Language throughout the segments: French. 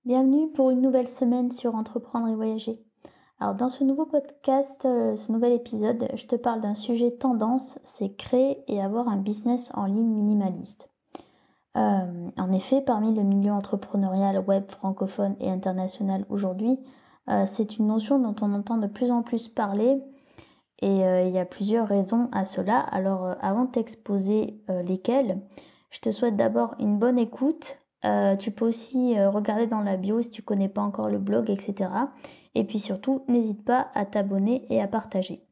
Bienvenue pour une nouvelle semaine sur Entreprendre et voyager. Alors dans ce nouveau podcast, ce nouvel épisode, je te parle d'un sujet tendance, c'est créer et avoir un business en ligne minimaliste. En effet, parmi le milieu entrepreneurial web francophone et international aujourd'hui, c'est une notion dont on entend de plus en plus parler et il y a plusieurs raisons à cela. Alors avant de t'exposer lesquelles, je te souhaite d'abord une bonne écoute. Tu peux aussi regarder dans la bio si tu connais pas encore le blog, etc. Et puis surtout, n'hésite pas à t'abonner et à partager.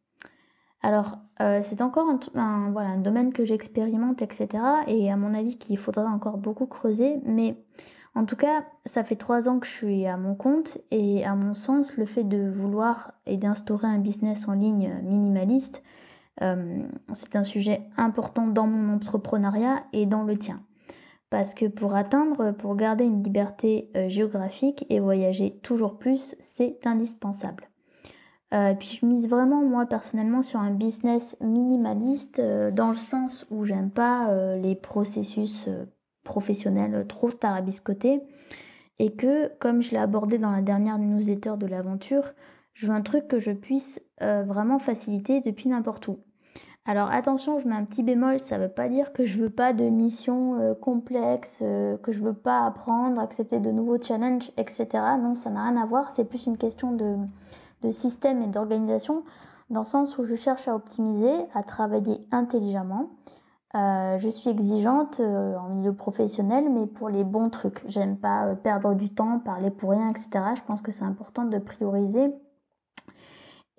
Alors, c'est encore voilà, un domaine que j'expérimente, etc. Et à mon avis qu'il faudrait encore beaucoup creuser. Mais en tout cas, ça fait 3 ans que je suis à mon compte. Et à mon sens, le fait de vouloir et d'instaurer un business en ligne minimaliste, c'est un sujet important dans mon entrepreneuriat et dans le tien. Parce que pour garder une liberté géographique et voyager toujours plus, c'est indispensable. Puis je mise vraiment moi personnellement sur un business minimaliste, dans le sens où j'aime pas, les processus, professionnels, trop tarabiscotés et que comme je l'ai abordé dans la dernière newsletter de l'aventure, je veux un truc que je puisse, vraiment faciliter depuis n'importe où. Alors attention, je mets un petit bémol, ça veut pas dire que je veux pas de missions, complexes, que je veux pas apprendre, accepter de nouveaux challenges et cetera. Non, ça n'a rien à voir, c'est plus une question de système et d'organisation, dans le sens où je cherche à optimiser, à travailler intelligemment. Je suis exigeante, en milieu professionnel, mais pour les bons trucs. J'aime pas, perdre du temps, parler pour rien et cetera. Je pense que c'est important de prioriser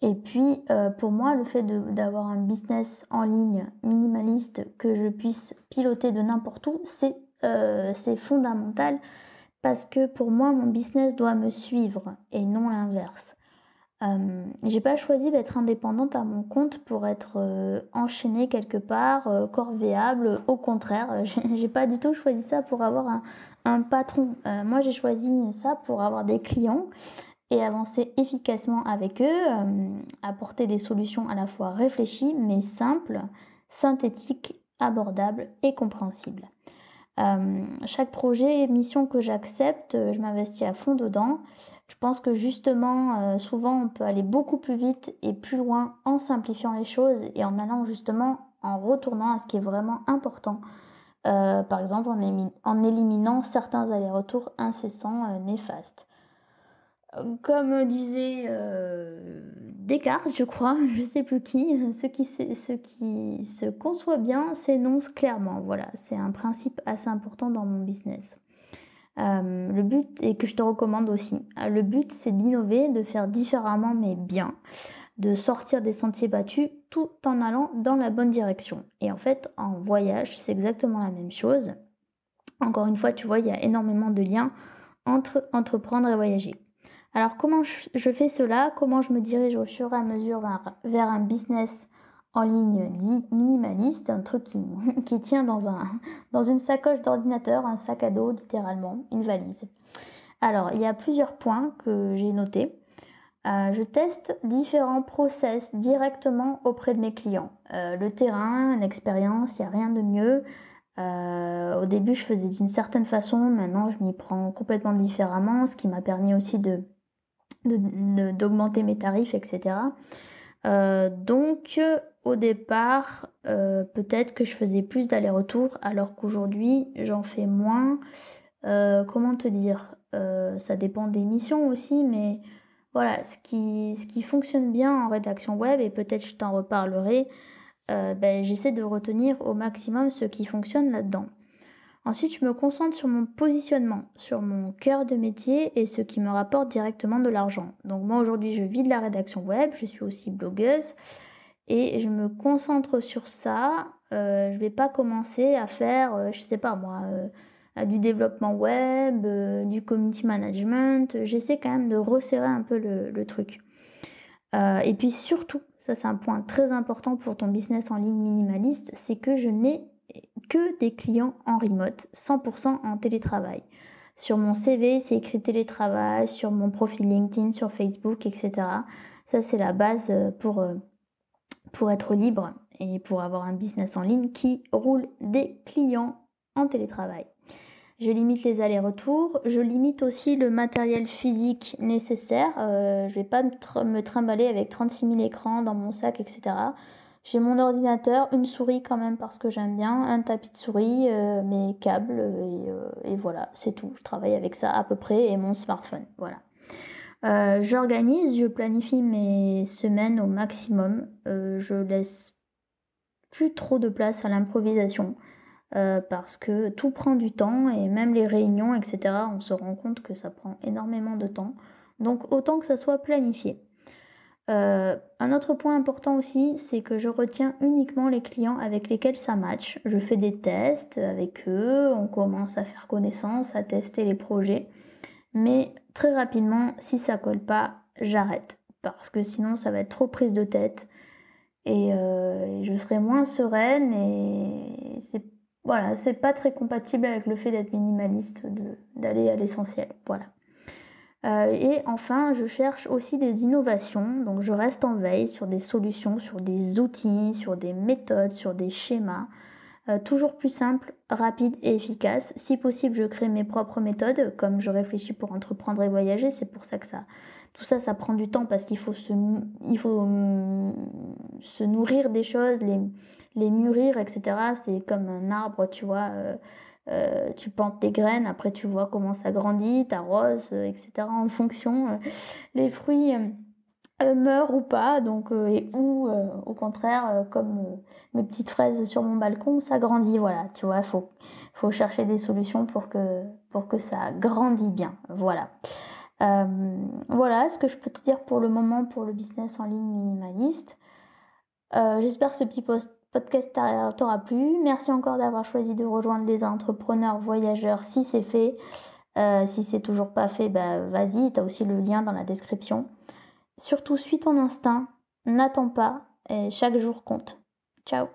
et puis, pour moi, le fait d'avoir un business en ligne minimaliste que je puisse piloter de n'importe où, c'est fondamental parce que pour moi, mon business doit me suivre et non l'inverse. J'ai pas choisi d'être indépendante à mon compte pour être, enchaînée quelque part, corvéable. Au contraire, j'ai pas du tout choisi ça pour avoir un patron. Moi, j'ai choisi ça pour avoir des clients et avancer efficacement avec eux, apporter des solutions à la fois réfléchies mais simples, synthétiques, abordables et compréhensibles. Chaque projet et mission que j'accepte, je m'investis à fond dedans. Je pense que justement, souvent on peut aller beaucoup plus vite et plus loin en simplifiant les choses et en allant justement en retournant à ce qui est vraiment important. Par exemple en éliminant certains allers-retours incessants, néfastes. Comme disait, Descartes, je crois, je sais plus qui, ce qui se conçoit bien s'énonce clairement. Voilà, c'est un principe assez important dans mon business. Le but et que je te recommande aussi, le but c'est d'innover, de faire différemment mais bien, de sortir des sentiers battus tout en allant dans la bonne direction. Et en fait, en voyage, c'est exactement la même chose. Encore une fois, tu vois, il y a énormément de liens entre entreprendre et voyager. Alors comment je fais cela? Comment je me dirige au fur et à mesure vers un business en ligne dit minimaliste, un truc qui, qui tient dans une sacoche d'ordinateur, un sac à dos littéralement, une valise. Alors il y a plusieurs points que j'ai notés. Je teste différents process directement auprès de mes clients. Le terrain, l'expérience, il n'y a rien de mieux. Au début, je faisais d'une certaine façon, maintenant je m'y prends complètement différemment, ce qui m'a permis aussi d'augmenter mes tarifs, et cetera. Donc au départ, peut-être que je faisais plus d'allers-retours alors qu'aujourd'hui j'en fais moins. Comment te dire? Ça dépend des missions aussi, mais voilà, ce qui fonctionne bien en rédaction web et peut-être je t'en reparlerai, j'essaie de retenir au maximum ce qui fonctionne là-dedans. Ensuite, je me concentre sur mon positionnement, sur mon cœur de métier et ce qui me rapporte directement de l'argent. Donc moi aujourd'hui, je vis de la rédaction web, je suis aussi blogueuse et je me concentre sur ça. Je vais pas commencer à faire, je sais pas moi, du développement web, du community management. J'essaie quand même de resserrer un peu le truc. Et puis surtout, ça c'est un point très important pour ton business en ligne minimaliste, c'est que je n'ai que des clients en remote, 100% en télétravail. Sur mon CV, c'est écrit télétravail, sur mon profil LinkedIn, sur Facebook, etc. Ça, c'est la base pour être libre et pour avoir un business en ligne qui roule des clients en télétravail. Je limite les allers-retours. Je limite aussi le matériel physique nécessaire. Je vais pas me trimballer avec 36 000 écrans dans mon sac, etc. J'ai mon ordinateur, une souris quand même parce que j'aime bien, un tapis de souris, mes câbles et voilà, c'est tout. Je travaille avec ça à peu près et mon smartphone, voilà. J'organise, je planifie mes semaines au maximum. Je laisse plus trop de place à l'improvisation parce que tout prend du temps et même les réunions, etc., on se rend compte que ça prend énormément de temps. Donc autant que ça soit planifié. Un autre point important aussi, c'est que je retiens uniquement les clients avec lesquels ça match. Je fais des tests avec eux, on commence à faire connaissance, à tester les projets. Mais très rapidement, si ça colle pas, j'arrête. Parce que sinon, ça va être trop prise de tête. Et je serai moins sereine et c'est pas très compatible avec le fait d'être minimaliste, d'aller à l'essentiel. Voilà. Et enfin, je cherche aussi des innovations, donc je reste en veille sur des solutions, sur des outils, sur des méthodes, sur des schémas, toujours plus simples, rapides et efficaces. Si possible, je crée mes propres méthodes, comme je réfléchis pour entreprendre et voyager, c'est pour ça que tout ça, ça prend du temps parce qu'il faut se nourrir des choses, les mûrir, etc. C'est comme un arbre, tu vois. Tu plantes des graines, après tu vois comment ça grandit, t'arroses, etc. En fonction, les fruits meurent ou pas, donc, ou au contraire, comme mes petites fraises sur mon balcon, ça grandit, voilà, tu vois, faut chercher des solutions pour que ça grandit bien, voilà. Voilà ce que je peux te dire pour le moment pour le business en ligne minimaliste. J'espère que ce petit podcast t'aura plu. Merci encore d'avoir choisi de rejoindre les entrepreneurs voyageurs si c'est fait. Si c'est toujours pas fait, vas-y, t'as aussi le lien dans la description. Surtout, suis ton instinct, n'attends pas et chaque jour compte. Ciao!